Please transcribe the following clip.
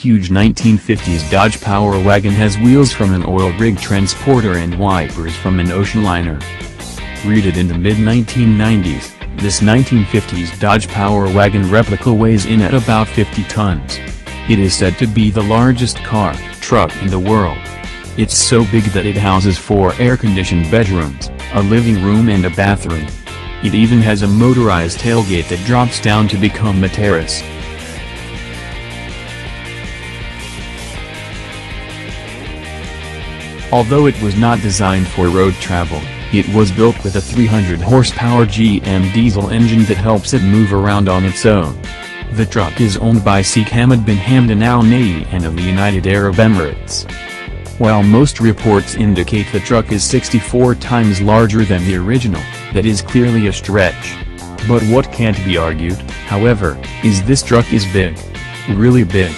huge 1950s Dodge Power Wagon has wheels from an oil rig transporter and wipers from an ocean liner. Created in the mid-1990s, this 1950s Dodge Power Wagon replica weighs in at about 50 tons. It is said to be the largest truck in the world. It's so big that it houses 4 air-conditioned bedrooms, a living room and a bathroom. It even has a motorized tailgate that drops down to become a terrace. Although it was not designed for road travel, it was built with a 300-horsepower GM diesel engine that helps it move around on its own. The truck is owned by Sheikh Hamad bin Hamdan Al Nahyan of the United Arab Emirates. While most reports indicate the truck is 64 times larger than the original, that is clearly a stretch. But what can't be argued, however, is this truck is big. Really big.